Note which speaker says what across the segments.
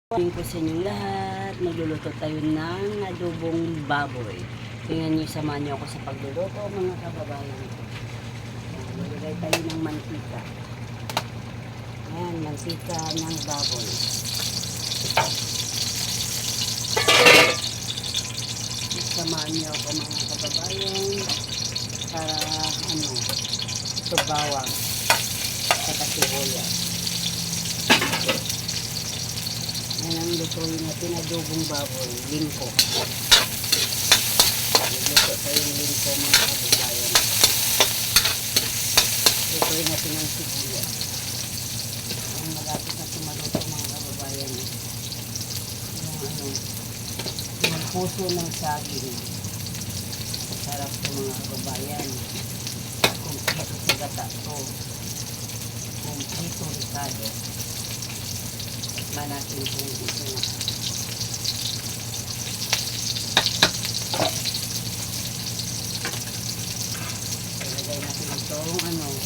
Speaker 1: Morning po sa inyong lahat. Magluluto tayo ng adobong baboy. Tingnan niyo, samahan niyo ako sa pagluluto mga kababayan ko. Maglagay tayo ng mantika. Ayan, mantika ng baboy. Samahan niyo ako mga kababayan para ito bawang sa sibuyas. Yan ang lutuin natin, adobong baboy, lingko. Luto tayo yung lingko mga kababayan. Lutuin natin ang sibuyas. Ang malapit na tumaluto mga kababayan. Yung puso ng saging. Sarap ito mga kababayan. Kumpleto sa gata ito. Kumpleto ricado. Natin kung ito na. Ilagay natin itong yung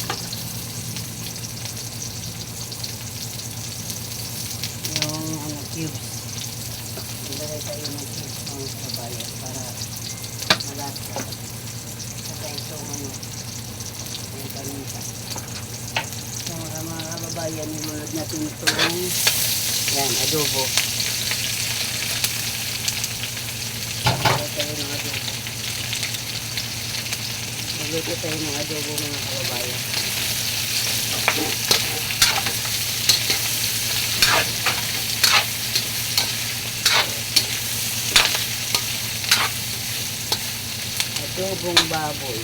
Speaker 1: cubes. Ilagay tayo ng cubes ng kabayan para malasa. Saka itong yung paninta. So mga kababayan, nilulod natin itong yan, adobo. Magluluto tayo ng adobo. Magluluto tayo ng adobo mga kababayan. Adobong baboy.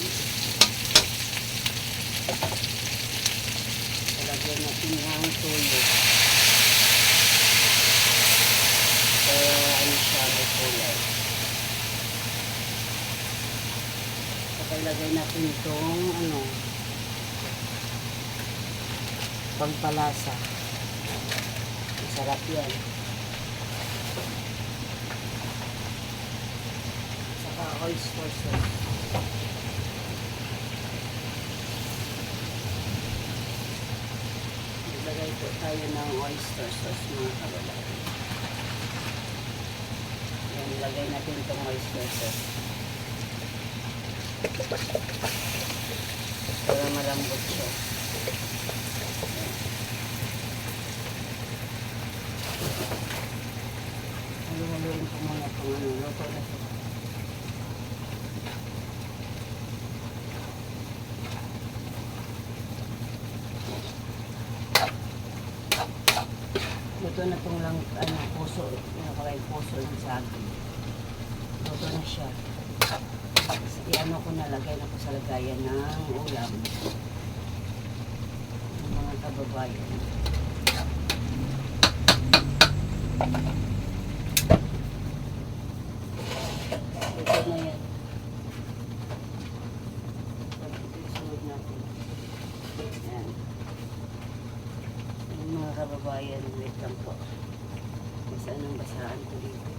Speaker 1: Talagyan natin ng toyo. Siya may kulay. Saka ilagay natin itong pangpalasa. Masarap yan. Saka oyster sauce. Ilagay po tayo ng oyster sauce mga kababayan. Ilagay natin itong oyster sauce para malambot siya. Haluin ko muna itong luto na ito. Luto na itong lang puso, puso ng saging. Luto na siya. Ko nalagay na ko sa lagayan ng ulam ng mga kababayan. Luto na yan. Sunod natin. Yan. Yung mga kababayan, wait lang po. Basaan ang basaan ko dito.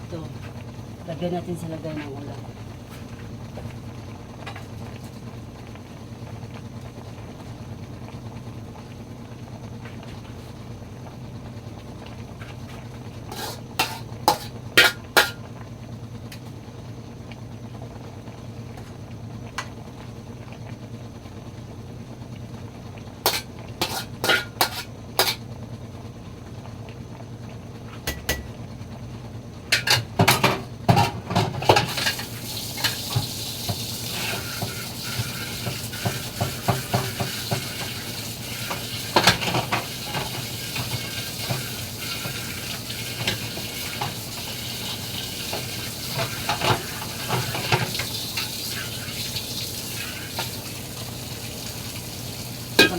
Speaker 1: Ito, lagyan natin sa lagay ng ulam.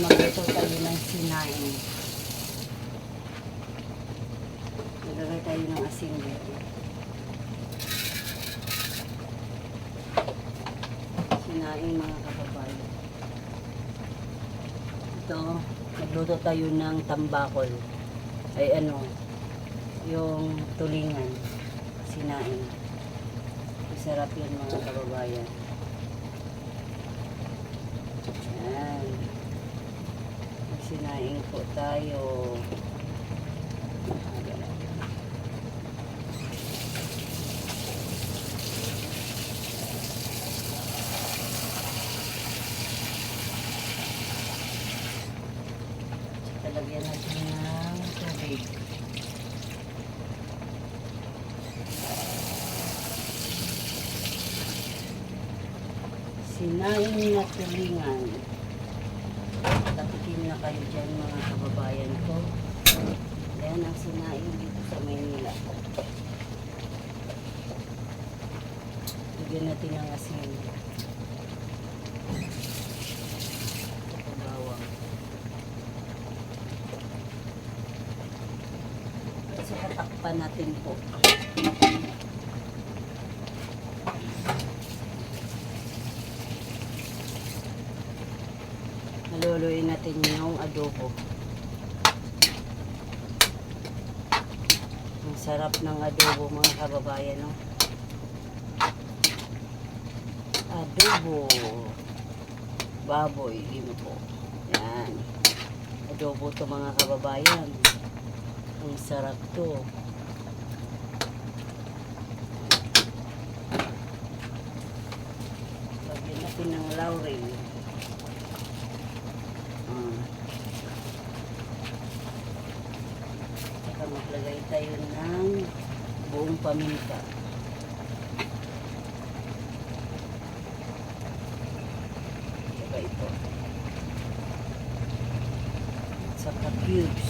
Speaker 1: Magluto tayo ng sinaing. Nagagay tayo ng asin dito. Sinaing mga kababayan. Ito, magluto tayo ng tambakol. Ay yung tulingan. sinaing. Masarap yan mga kababayan. Yan. Sinaing po tayo. Talagyan natin ng tubig. Sinaing na tulingan. Tapikin na kayo dyan mga kababayan ko. Yan ang sinaing dito sa Maynila. Lagyan natin ng asin. Bawang. At saka takpan natin po. Haluluin natin yung adobo. Ang sarap ng adobo mga kababayan, no? Adobo baboy, limo po. Yan. Adobo to mga kababayan. Ang sarap to. Lagyan natin ng laurel. Saka maglagay tayo ng buong paminta. Saka ito. Saka cubes.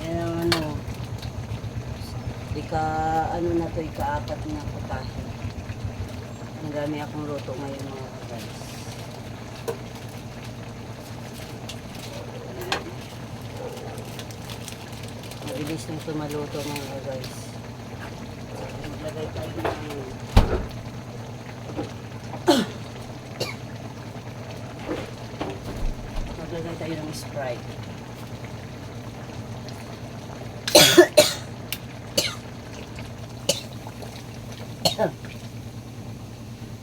Speaker 1: Yan ang ano. Na to, ika-apat na putahe. Ang dami akong luto ngayon mga guys. Mabilis nang tumaluto mga guys. Maglagay tayo ng Sprite.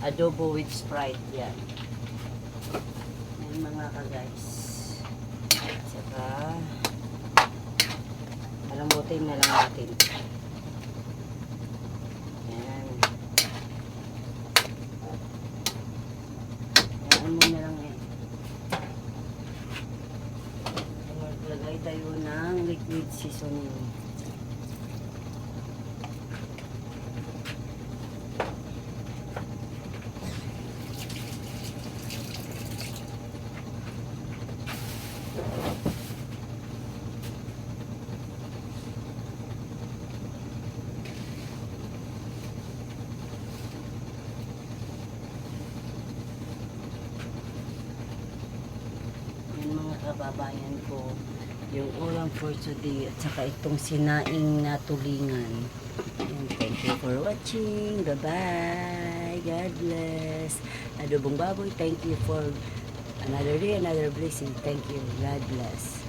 Speaker 1: Adobo with Sprite, yan. Yan mga ka-guys. Saka palambutin na lang natin. Yan. Yan mo na lang yan. Maglagay tayo ng liquid seasoning. Kababayan ko, yung ulam for today at saka itong sinaing na tulingan. And thank you for watching. Bye bye. God bless. Adobong baboy, thank you for another day, another blessing. Thank you. God bless.